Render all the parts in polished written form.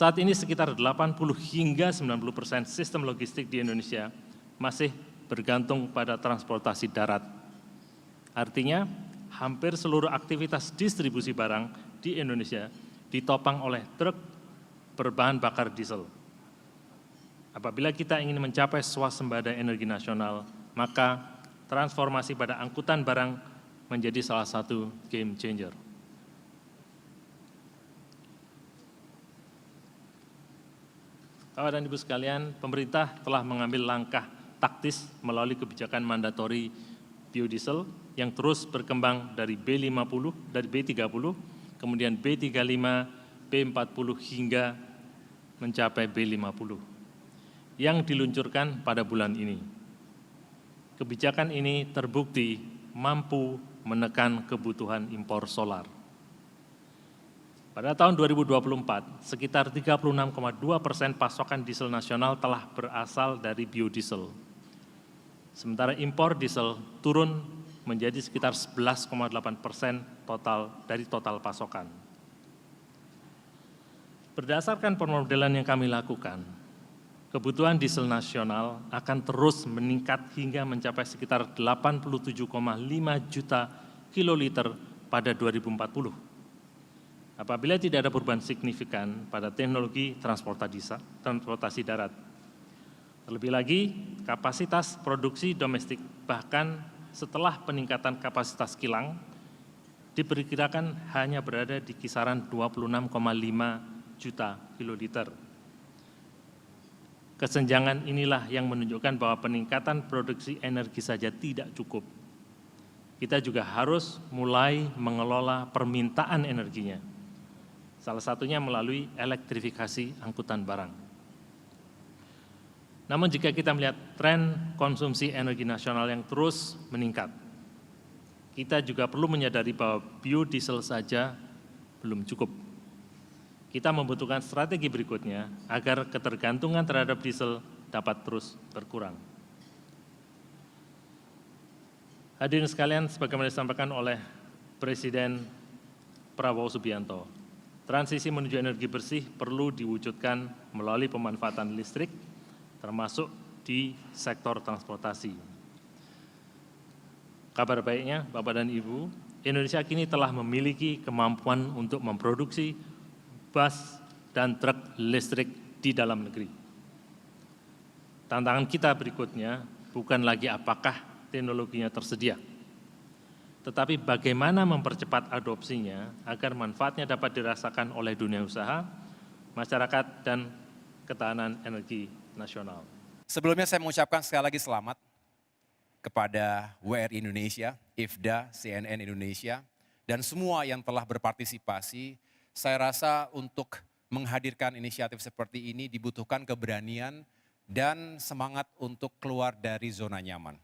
Saat ini sekitar 80 hingga 90% sistem logistik di Indonesia masih bergantung pada transportasi darat. Artinya, hampir seluruh aktivitas distribusi barang di Indonesia ditopang oleh truk berbahan bakar diesel. Apabila kita ingin mencapai swasembada energi nasional, maka transformasi pada angkutan barang menjadi salah satu game changer. Bapak dan Ibu sekalian, pemerintah telah mengambil langkah taktis melalui kebijakan mandatori biodiesel yang terus berkembang dari B50, dari B30, kemudian B35, B40 hingga mencapai B50 yang diluncurkan pada bulan ini. Kebijakan ini terbukti mampu menekan kebutuhan impor solar. Pada tahun 2024, sekitar 36,2% pasokan diesel nasional telah berasal dari biodiesel. Sementara impor diesel turun menjadi sekitar 11,8% dari total pasokan. Berdasarkan pemodelan yang kami lakukan, kebutuhan diesel nasional akan terus meningkat hingga mencapai sekitar 87,5 juta kiloliter pada 2040. Apabila tidak ada perubahan signifikan pada teknologi transportasi darat. Terlebih lagi, kapasitas produksi domestik bahkan setelah peningkatan kapasitas kilang diperkirakan hanya berada di kisaran 26,5 juta kiloliter. Kesenjangan inilah yang menunjukkan bahwa peningkatan produksi energi saja tidak cukup. Kita juga harus mulai mengelola permintaan energinya. Salah satunya melalui elektrifikasi angkutan barang. Namun jika kita melihat tren konsumsi energi nasional yang terus meningkat, kita juga perlu menyadari bahwa biodiesel saja belum cukup. Kita membutuhkan strategi berikutnya agar ketergantungan terhadap diesel dapat terus berkurang. Hadirin sekalian, sebagaimana disampaikan oleh Presiden Prabowo Subianto, transisi menuju energi bersih perlu diwujudkan melalui pemanfaatan listrik, termasuk di sektor transportasi. Kabar baiknya, Bapak dan Ibu, Indonesia kini telah memiliki kemampuan untuk memproduksi bus dan truk listrik di dalam negeri. Tantangan kita berikutnya bukan lagi apakah teknologinya tersedia, tetapi bagaimana mempercepat adopsinya agar manfaatnya dapat dirasakan oleh dunia usaha, masyarakat, dan ketahanan energi nasional. Sebelumnya saya mengucapkan sekali lagi selamat kepada WRI Indonesia, IFDA, CNN Indonesia, dan semua yang telah berpartisipasi. Saya rasa untuk menghadirkan inisiatif seperti ini dibutuhkan keberanian dan semangat untuk keluar dari zona nyaman.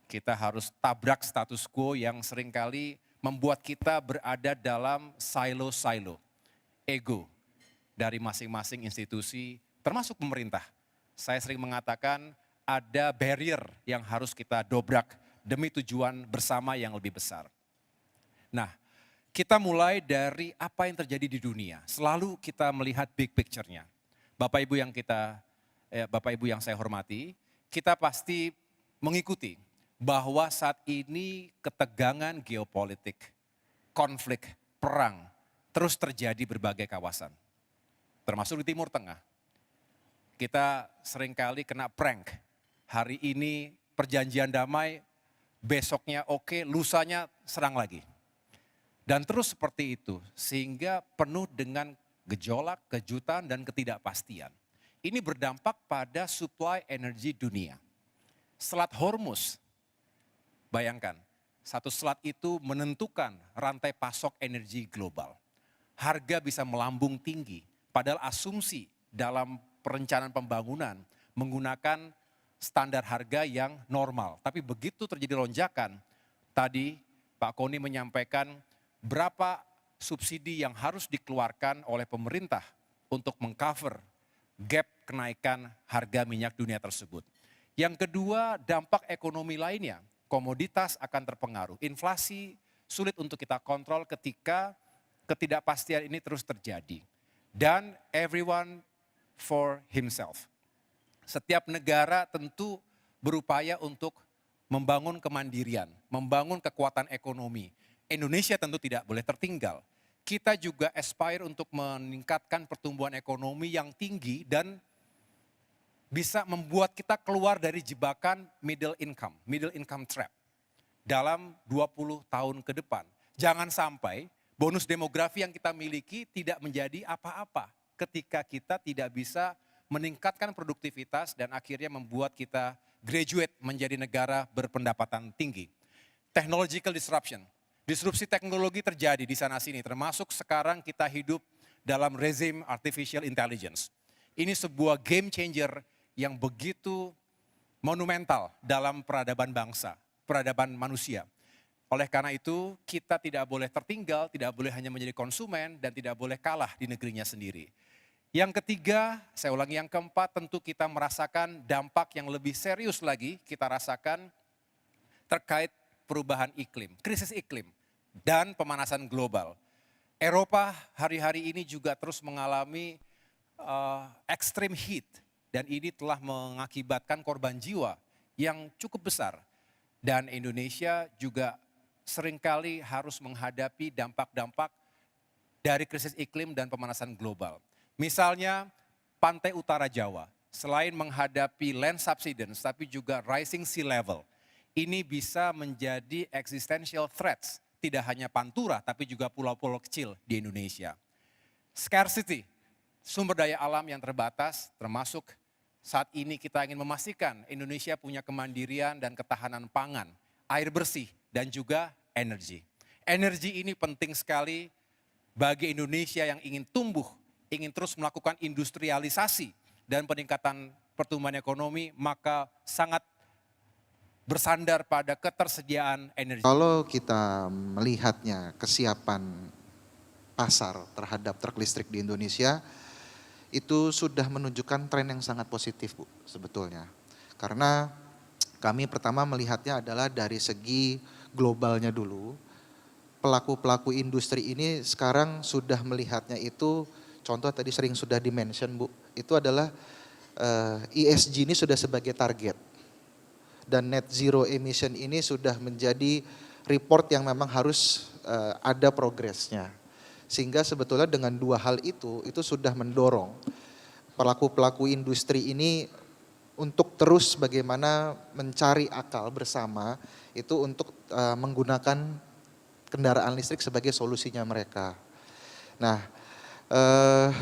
Kita harus tabrak status quo yang seringkali membuat kita berada dalam silo-silo, ego dari masing-masing institusi, termasuk pemerintah. Saya sering mengatakan ada barrier yang harus kita dobrak demi tujuan bersama yang lebih besar. Nah, kita mulai dari apa yang terjadi di dunia. Selalu kita melihat big picture-nya. Bapak Ibu yang saya hormati, kita pasti mengikuti bahwa saat ini ketegangan geopolitik, konflik, perang terus terjadi berbagai kawasan. Termasuk di Timur Tengah. Kita seringkali kena prank. Hari ini perjanjian damai, besoknya oke, lusanya serang lagi. Dan terus seperti itu, sehingga penuh dengan gejolak, kejutan, dan ketidakpastian. Ini berdampak pada suplai energi dunia. Selat Hormuz, bayangkan, satu selat itu menentukan rantai pasok energi global. Harga bisa melambung tinggi, padahal asumsi dalam perencanaan pembangunan menggunakan standar harga yang normal. Tapi begitu terjadi lonjakan, tadi Pak Koni menyampaikan berapa subsidi yang harus dikeluarkan oleh pemerintah untuk mengcover gap kenaikan harga minyak dunia tersebut. Yang kedua, dampak ekonomi lainnya, komoditas akan terpengaruh. Inflasi sulit untuk kita kontrol ketika ketidakpastian ini terus terjadi. dan everyone for himself. Setiap negara tentu berupaya untuk membangun kemandirian, membangun kekuatan ekonomi. Indonesia tentu tidak boleh tertinggal. Kita juga aspire untuk meningkatkan pertumbuhan ekonomi yang tinggi dan bisa membuat kita keluar dari jebakan middle income trap dalam 20 tahun ke depan. Jangan sampai bonus demografi yang kita miliki tidak menjadi apa-apa ketika kita tidak bisa meningkatkan produktivitas dan akhirnya membuat kita graduate menjadi negara berpendapatan tinggi. Technological disruption, disrupsi teknologi terjadi di sana-sini, termasuk sekarang kita hidup dalam rezim artificial intelligence. Ini sebuah game changer yang begitu monumental dalam peradaban bangsa, peradaban manusia. Oleh karena itu, kita tidak boleh tertinggal, tidak boleh hanya menjadi konsumen, dan tidak boleh kalah di negerinya sendiri. Yang ketiga, saya ulangi yang keempat, tentu kita merasakan dampak yang lebih serius lagi, kita rasakan terkait perubahan iklim, krisis iklim, dan pemanasan global. Eropa hari-hari ini juga terus mengalami extreme heat, dan ini telah mengakibatkan korban jiwa yang cukup besar. Dan Indonesia juga seringkali harus menghadapi dampak-dampak dari krisis iklim dan pemanasan global. Misalnya pantai utara Jawa, selain menghadapi land subsidence, tapi juga rising sea level. Ini bisa menjadi existential threats, tidak hanya Pantura, tapi juga pulau-pulau kecil di Indonesia. Scarcity, sumber daya alam yang terbatas, termasuk saat ini kita ingin memastikan Indonesia punya kemandirian dan ketahanan pangan, air bersih, dan juga energi. Energi ini penting sekali bagi Indonesia yang ingin tumbuh, ingin terus melakukan industrialisasi dan peningkatan pertumbuhan ekonomi, maka sangat bersandar pada ketersediaan energi. Kalau kita melihatnya kesiapan pasar terhadap truk listrik di Indonesia, itu sudah menunjukkan tren yang sangat positif, Bu, sebetulnya. Karena kami pertama melihatnya adalah dari segi globalnya dulu. Pelaku-pelaku industri ini sekarang sudah melihatnya itu, contoh tadi sering sudah di-mention, Bu, itu adalah ESG ini sudah sebagai target. Dan net zero emission ini sudah menjadi report yang memang harus ada progresnya. Sehingga sebetulnya dengan dua hal itu sudah mendorong pelaku-pelaku industri ini untuk terus bagaimana mencari akal bersama itu untuk menggunakan kendaraan listrik sebagai solusinya mereka. Nah,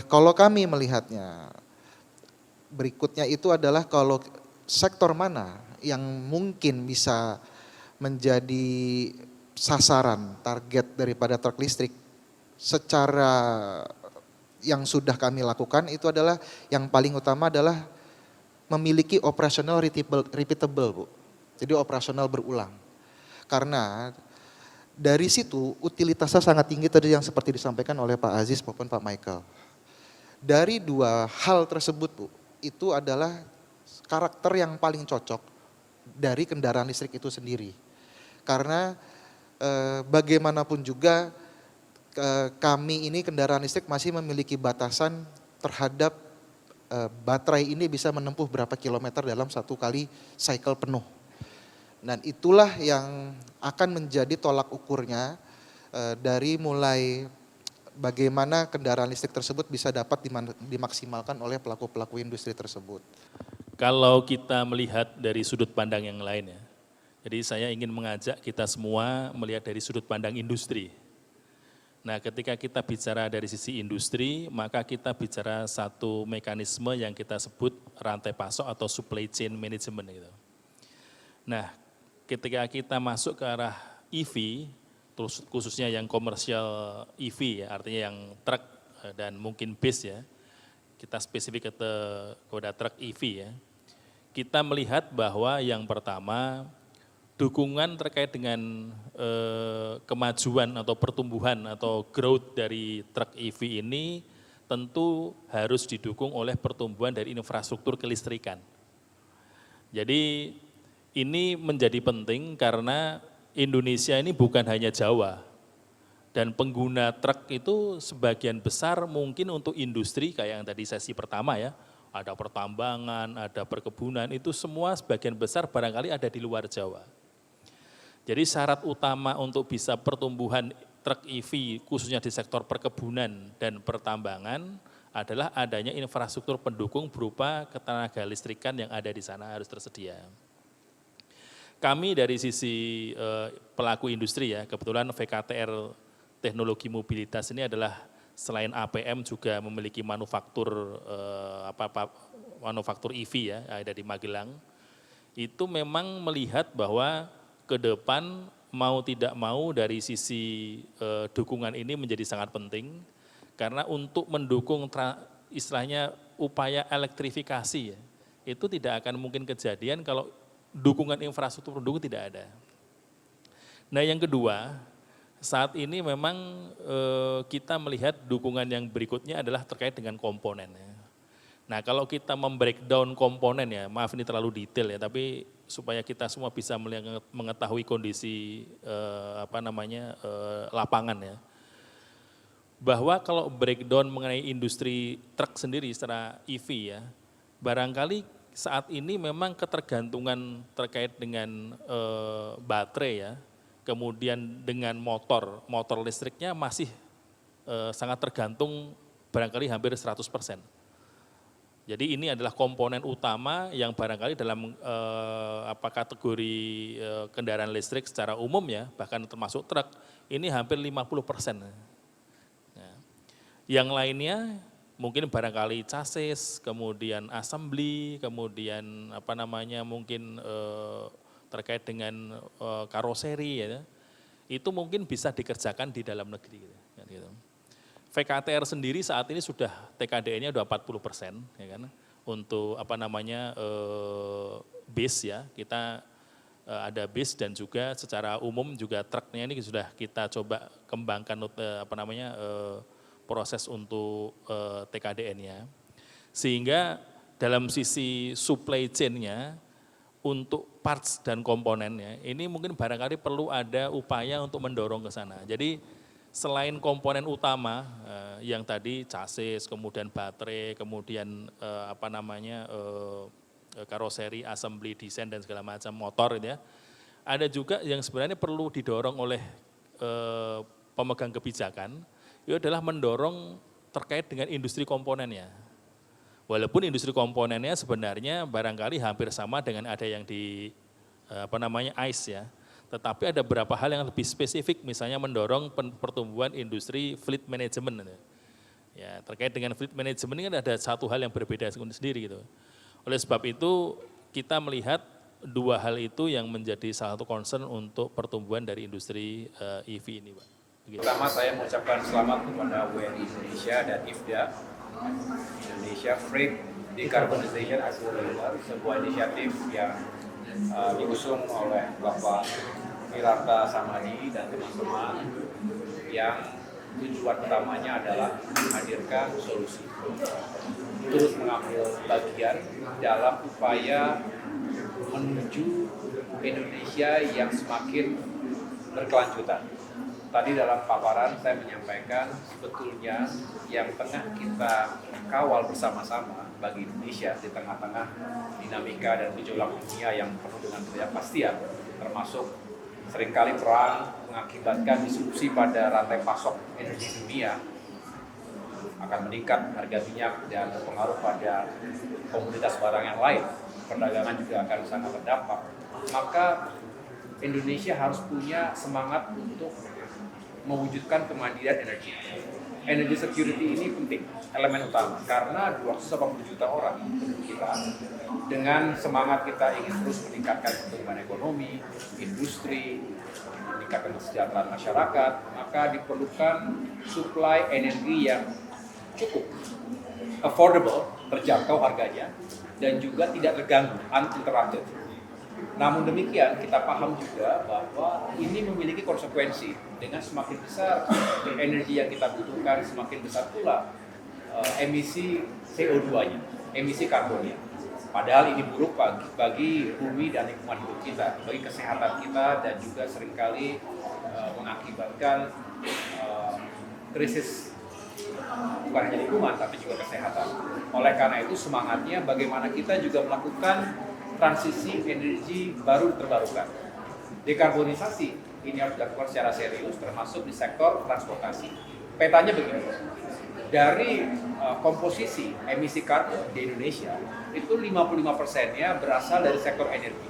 kalau kami melihatnya, berikutnya itu adalah kalau sektor mana yang mungkin bisa menjadi sasaran target daripada truk listrik secara yang sudah kami lakukan itu adalah yang paling utama adalah memiliki operasional repeatable, Bu. Jadi operasional berulang. Karena dari situ utilitasnya sangat tinggi tadi yang seperti disampaikan oleh Pak Aziz maupun Pak Michael. Dari dua hal tersebut, Bu, itu adalah karakter yang paling cocok dari kendaraan listrik itu sendiri. Karena bagaimanapun juga kami ini kendaraan listrik masih memiliki batasan terhadap baterai ini bisa menempuh berapa kilometer dalam satu kali cycle penuh. Dan itulah yang akan menjadi tolak ukurnya dari mulai bagaimana kendaraan listrik tersebut bisa dapat dimaksimalkan oleh pelaku-pelaku industri tersebut. Kalau kita melihat dari sudut pandang yang lain ya, jadi saya ingin mengajak kita semua melihat dari sudut pandang industri. Nah, ketika kita bicara dari sisi industri, maka kita bicara satu mekanisme yang kita sebut rantai pasok atau supply chain management gitu. Nah, ketika kita masuk ke arah EV, terus khususnya yang komersial EV ya, artinya yang truk dan mungkin bus ya, kita spesifik kepada truk EV ya, kita melihat bahwa yang pertama, dukungan terkait dengan kemajuan atau pertumbuhan atau growth dari truk EV ini tentu harus didukung oleh pertumbuhan dari infrastruktur kelistrikan. Jadi ini menjadi penting karena Indonesia ini bukan hanya Jawa, Dan pengguna truk itu sebagian besar mungkin untuk industri kayak yang tadi sesi pertama ya, ada pertambangan, ada perkebunan, itu semua sebagian besar barangkali ada di luar Jawa. Jadi syarat utama untuk bisa pertumbuhan truk EV khususnya di sektor perkebunan dan pertambangan adalah adanya infrastruktur pendukung berupa ketenaga listrikan yang ada di sana harus tersedia. Kami dari sisi pelaku industri ya, kebetulan VKTR Teknologi Mobilitas ini adalah selain APM juga memiliki manufaktur manufaktur EV ya, ada di Magelang. Itu memang melihat bahwa ke depan mau tidak mau dari sisi dukungan ini menjadi sangat penting karena untuk mendukung istilahnya upaya elektrifikasi ya, itu tidak akan mungkin kejadian kalau dukungan infrastruktur pendukung tidak ada. Nah yang kedua, saat ini memang kita melihat dukungan yang berikutnya adalah terkait dengan komponen. Nah kalau kita membreakdown komponen ya, maaf ini terlalu detail ya, tapi supaya kita semua bisa mengetahui kondisi lapangan ya. Bahwa kalau breakdown mengenai industri truk sendiri secara EV ya, barangkali saat ini memang ketergantungan terkait dengan baterai ya, kemudian dengan motor listriknya masih sangat tergantung barangkali hampir 100%. Jadi ini adalah komponen utama yang barangkali dalam kategori kendaraan listrik secara umum ya, bahkan termasuk truk, ini hampir 50%. Nah, yang lainnya mungkin barangkali chassis, kemudian assembly, kemudian mungkin terkait dengan karoseri ya, itu mungkin bisa dikerjakan di dalam negeri. Gitu. VKTR sendiri saat ini sudah TKDN-nya sudah 40%, ya kan, untuk base ya, kita ada base dan juga secara umum juga truknya ini sudah kita coba kembangkan proses untuk TKDN-nya, sehingga dalam sisi supply chain-nya untuk parts dan komponennya ini mungkin barangkali perlu ada upaya untuk mendorong ke sana. Jadi selain komponen utama yang tadi chassis, kemudian baterai, kemudian karoseri, assembly, desain dan segala macam motor gitu ya, ada juga yang sebenarnya perlu didorong oleh pemegang kebijakan, itu adalah mendorong terkait dengan industri komponennya. Walaupun industri komponennya sebenarnya barangkali hampir sama dengan ada yang di ICE ya, tetapi ada beberapa hal yang lebih spesifik, misalnya mendorong pertumbuhan industri fleet management. Ya, terkait dengan fleet management ini kan ada satu hal yang berbeda sendiri gitu. Oleh sebab itu kita melihat dua hal itu yang menjadi salah satu concern untuk pertumbuhan dari industri EV ini, Pak. Begitu. Pertama saya mengucapkan selamat kepada WRI Indonesia dan IFDA, Indonesia Freight Decarbonization Accelerator, sebuah inisiatif yang diusung oleh Bapak Wirarta Samadi dan teman-teman yang tujuan utamanya adalah menghadirkan solusi, terus mengambil bagian dalam upaya menuju Indonesia yang semakin berkelanjutan. Tadi dalam paparan saya menyampaikan sebetulnya yang tengah kita kawal bersama-sama bagi Indonesia di tengah-tengah dinamika dan gejolak dunia yang penuh dengan ketidakpastian, termasuk seringkali perang mengakibatkan disrupsi pada rantai pasok energi dunia, akan meningkat harga minyak dan berpengaruh pada komoditas barang yang lain, perdagangan juga akan sangat berdampak. Maka Indonesia harus punya semangat untuk mewujudkan kemandirian energi. Energy security ini penting, elemen utama, karena 280 juta orang penduduk kita, dengan semangat kita ingin terus meningkatkan pertumbuhan ekonomi, industri, meningkatkan kesejahteraan masyarakat, maka diperlukan suplai energi yang cukup, affordable, terjangkau harganya, dan juga tidak terganggu, uninterrupted. Namun demikian, kita paham juga bahwa ini memiliki konsekuensi. Dengan semakin besar energi yang kita butuhkan, semakin besar pula emisi CO2-nya, emisi karbonnya. Padahal ini buruk bagi bumi dan lingkungan hidup kita, bagi kesehatan kita, dan juga seringkali mengakibatkan krisis bukan hanya lingkungan tapi juga kesehatan. Oleh karena itu semangatnya bagaimana kita juga melakukan transisi energi baru terbarukan. Dekarbonisasi ini harus dilakukan secara serius termasuk di sektor transportasi. Petanya begini, dari komposisi emisi karbon di Indonesia itu 55%-nya berasal dari sektor energi.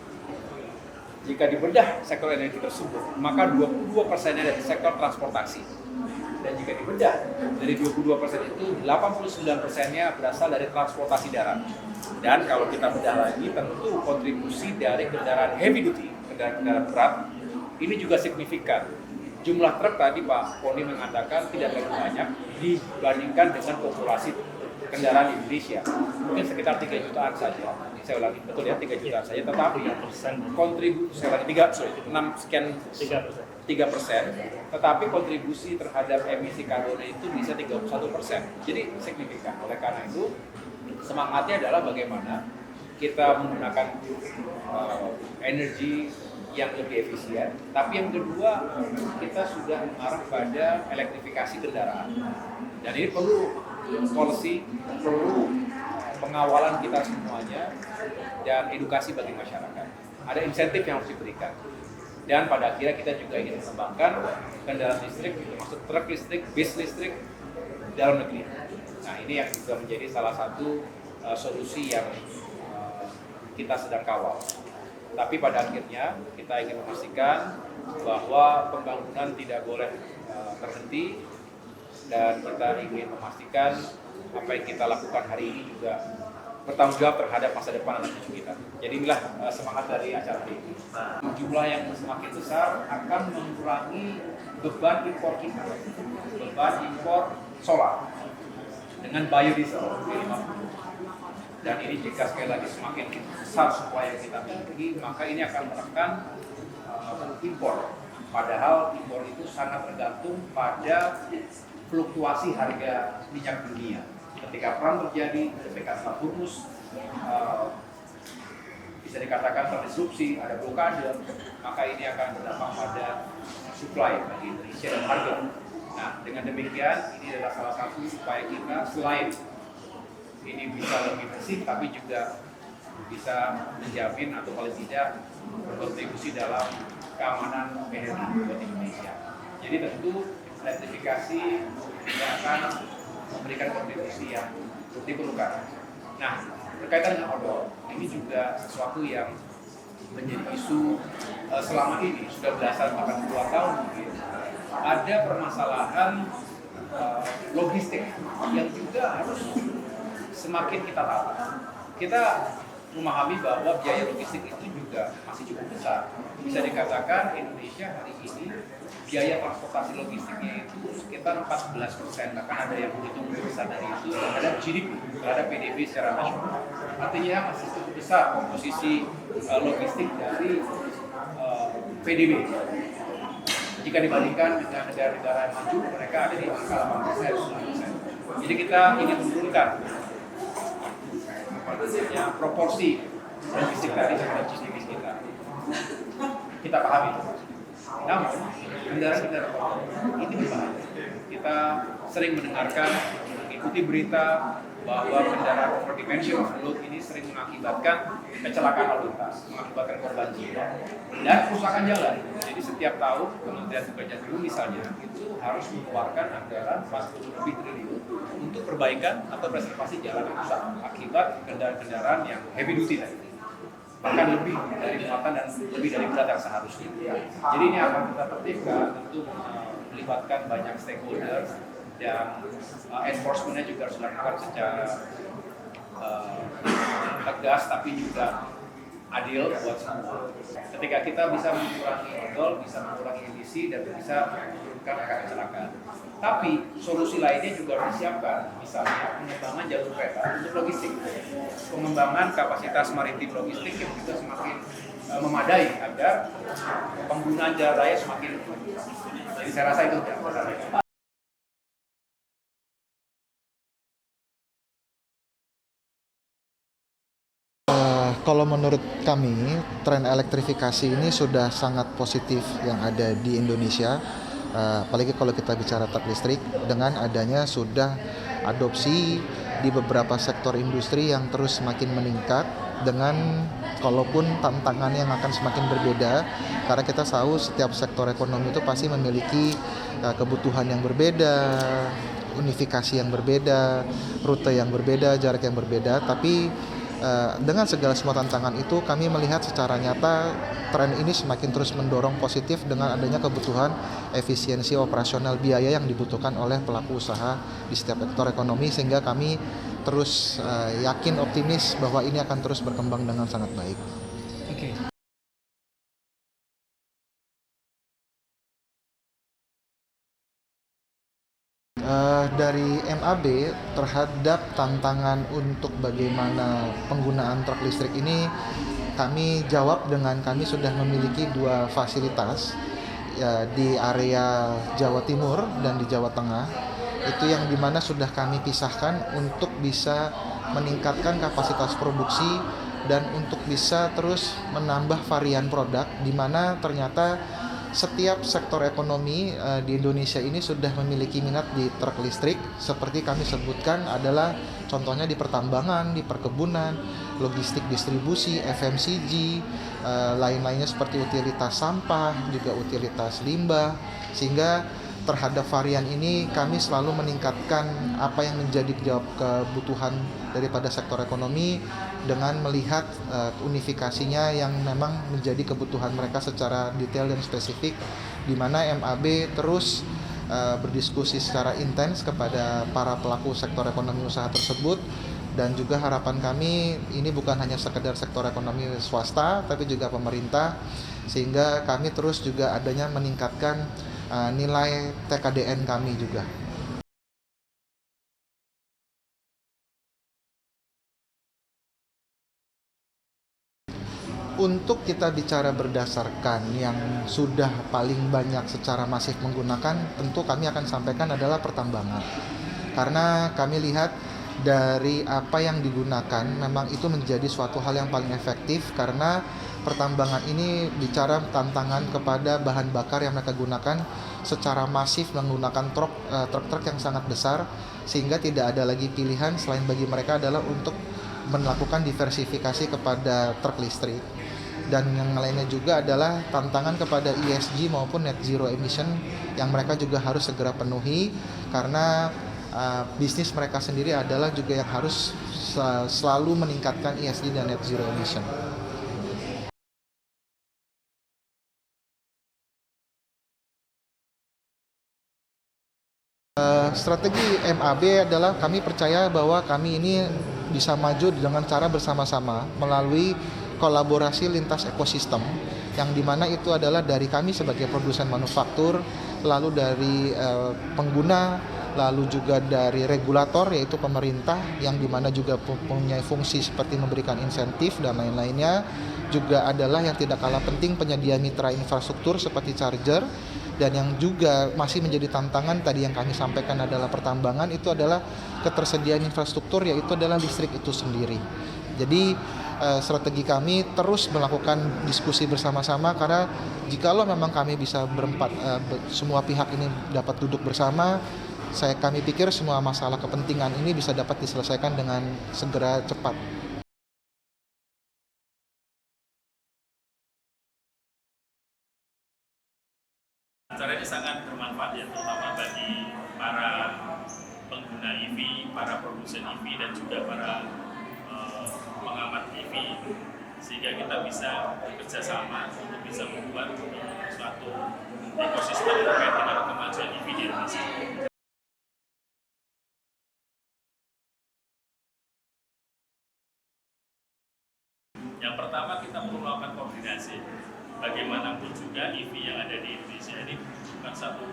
Jika dibedah sektor energi tersebut, maka 22%-nya dari sektor transportasi. Dan jika dibedah dari 22% itu 89%-nya berasal dari transportasi darat. Dan kalau kita bedah lagi, tentu kontribusi dari kendaraan heavy duty, kendaraan berat, ini juga signifikan. Jumlah truk tadi Pak Poni mengatakan tidak terlalu banyak dibandingkan dengan populasi kendaraan di Indonesia. Mungkin sekitar 3 jutaan saja. Saya ulangi, betul ya, 3 jutaan saja. Tetapi kontribusi, saya ulangi, 3%. Tetapi kontribusi terhadap emisi karbon itu bisa 31%. Jadi signifikan. Oleh karena itu, semangatnya adalah bagaimana kita menggunakan energi yang lebih efisien, tapi yang kedua kita sudah mengarah pada elektrifikasi kendaraan. Dan ini perlu policy, perlu pengawalan kita semuanya dan edukasi bagi masyarakat. Ada insentif yang harus diberikan. Dan pada akhirnya kita juga ingin mengembangkan kendaraan listrik, termasuk truk listrik, bis listrik dalam negeri. Nah ini yang juga menjadi salah satu solusi yang kita sedang kawal. Tapi pada akhirnya kita ingin memastikan bahwa pembangunan tidak boleh terhenti dan kita ingin memastikan apa yang kita lakukan hari ini juga bertanggung jawab terhadap masa depan anak cucu kita. Jadi inilah semangat dari acara ini. Jumlah yang semakin besar akan mengurangi beban impor kita, beban impor solar dengan biodiesel B50. Dan ini jika sekali lagi semakin besar supply yang kita miliki, maka ini akan menekan impor. Padahal impor itu sangat tergantung pada fluktuasi harga minyak dunia. Ketika perang terjadi, ketika Hormuz bisa dikatakan terdisrupsi, ada blokade, maka ini akan berdampak pada supply bagi Indonesia dan harga. Nah, dengan demikian ini adalah salah satu upaya kita selain ini bisa lebih bersih, tapi juga bisa menjamin atau paling tidak berkontribusi dalam keamanan energi buat Indonesia. Jadi tentu elektrifikasi akan memberikan kontribusi yang diperlukan. Nah, berkaitan dengan odol, ini juga sesuatu yang menjadi isu selama ini, sudah belasan bahkan puluhan tahun mungkin. Ada permasalahan logistik yang juga harus semakin kita tahu. Kita memahami bahwa biaya logistik itu juga masih cukup besar. Bisa dikatakan Indonesia hari ini biaya transportasi logistiknya itu sekitar 14%, bahkan ada yang menghitung lebih besar dari itu terhadap GDP, terhadap PDB secara nasional. Artinya masih cukup besar komposisi logistik dari PDB. Jika dibandingkan dengan negara-negara yang maju, mereka ada di angka 8%, 9%. Jadi kita ingin menurunkan proporsi logistik tadi terhadap GDP kita. Kita pahami itu. Namun, kendaraan-kendaraan ini berbahaya. Kita sering mendengarkan, mengikuti berita bahwa kendaraan overdimension overload ini sering mengakibatkan kecelakaan lalu lintas, mengakibatkan korban jiwa dan kerusakan jalan. Jadi setiap tahun Kementerian Pekerjaan Umum misalnya itu harus mengeluarkan anggaran 40 lebih triliun untuk perbaikan atau preservasi jalan yang rusak akibat kendaraan-kendaraan yang heavy duty tadi. Bahkan lebih dari muatan dan lebih dari berat yang seharusnya. Jadi ini akan kita tertibkan, tentu melibatkan banyak stakeholder dan enforcement-nya juga harus dilakukan secara tegas tapi juga adil buat semua. Ketika kita bisa mengurangi odol, bisa mengurangi emisi dan bisa menurunkan angka kecelakaan. Tapi solusi lainnya juga harus disiapkan, misalnya pengembangan jalur kereta untuk logistik, pengembangan kapasitas maritim logistik yang juga semakin memadai agar penggunaan jalan raya semakin. Jadi saya rasa itu yang pertama. Kalau menurut kami, tren elektrifikasi ini sudah sangat positif yang ada di Indonesia, apalagi kalau kita bicara truk listrik, dengan adanya sudah adopsi di beberapa sektor industri yang terus semakin meningkat, dengan kalaupun tantangannya yang akan semakin berbeda, karena kita tahu setiap sektor ekonomi itu pasti memiliki kebutuhan yang berbeda, unifikasi yang berbeda, rute yang berbeda, jarak yang berbeda, tapi dengan segala semua tantangan itu, kami melihat secara nyata tren ini semakin terus mendorong positif dengan adanya kebutuhan efisiensi operasional biaya yang dibutuhkan oleh pelaku usaha di setiap sektor ekonomi, sehingga kami terus yakin optimis bahwa ini akan terus berkembang dengan sangat baik. Oke. Dari MAB terhadap tantangan untuk bagaimana penggunaan truk listrik ini, kami jawab dengan kami sudah memiliki 2 fasilitas ya, di area Jawa Timur dan di Jawa Tengah, itu yang dimana sudah kami pisahkan untuk bisa meningkatkan kapasitas produksi dan untuk bisa terus menambah varian produk, di mana ternyata setiap sektor ekonomi di Indonesia ini sudah memiliki minat di truk listrik. Seperti kami sebutkan adalah contohnya di pertambangan, di perkebunan, logistik distribusi, FMCG, lain-lainnya seperti utilitas sampah, juga utilitas limbah. Sehingga terhadap varian ini kami selalu meningkatkan apa yang menjadi kebutuhan daripada sektor ekonomi dengan melihat unifikasinya yang memang menjadi kebutuhan mereka secara detail dan spesifik, di mana MAB terus berdiskusi secara intens kepada para pelaku sektor ekonomi usaha tersebut, dan juga harapan kami ini bukan hanya sekedar sektor ekonomi swasta tapi juga pemerintah, sehingga kami terus juga adanya meningkatkan nilai TKDN kami juga. Untuk kita bicara berdasarkan yang sudah paling banyak secara masif menggunakan, tentu kami akan sampaikan adalah pertambangan. Karena kami lihat dari apa yang digunakan, memang itu menjadi suatu hal yang paling efektif, karena pertambangan ini bicara tantangan kepada bahan bakar yang mereka gunakan secara masif menggunakan truk-truk yang sangat besar, sehingga tidak ada lagi pilihan selain bagi mereka adalah untuk melakukan diversifikasi kepada truk listrik. Dan yang lainnya juga adalah tantangan kepada ESG maupun net zero emission yang mereka juga harus segera penuhi, karena bisnis mereka sendiri adalah juga yang harus selalu meningkatkan ESG dan net zero emission. Strategi MAB adalah kami percaya bahwa kami ini bisa maju dengan cara bersama-sama melalui kolaborasi lintas ekosistem, yang dimana itu adalah dari kami sebagai produsen manufaktur, lalu dari pengguna, lalu juga dari regulator yaitu pemerintah, yang dimana juga punya fungsi seperti memberikan insentif dan lain-lainnya. Juga adalah yang tidak kalah penting penyedia mitra infrastruktur seperti charger, dan yang juga masih menjadi tantangan tadi yang kami sampaikan adalah pertambangan, itu adalah ketersediaan infrastruktur, yaitu adalah listrik itu sendiri. Jadi strategi kami terus melakukan diskusi bersama-sama, karena jikalau memang kami bisa berempat, semua pihak ini dapat duduk bersama, kami pikir semua masalah kepentingan ini bisa dapat diselesaikan dengan segera cepat. Acara ini sangat bermanfaat ya, terutama bagi para pengguna EV, para produsen EV, dan juga para pengamat EV, sehingga kita bisa bekerja sama untuk bisa membuat suatu ekosistem terkait dengan kemajuan EV di Indonesia. Yang pertama, kita perlu melakukan koordinasi. Bagaimanapun juga EV yang ada di Indonesia ini bukan satu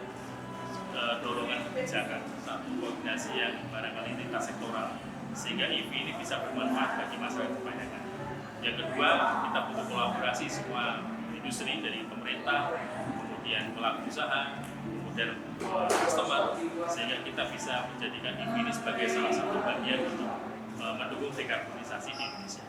dorongan kebijakan, satu koordinasi yang barangkali lintas sektoral, sehingga EV ini bisa bermanfaat bagi masyarakat kebanyakan. Yang kedua, kita butuh kolaborasi semua industri, dari pemerintah, kemudian pelaku usaha, kemudian customer, sehingga kita bisa menjadikan EV ini sebagai salah satu bagian untuk mendukung dekarbonisasi di Indonesia.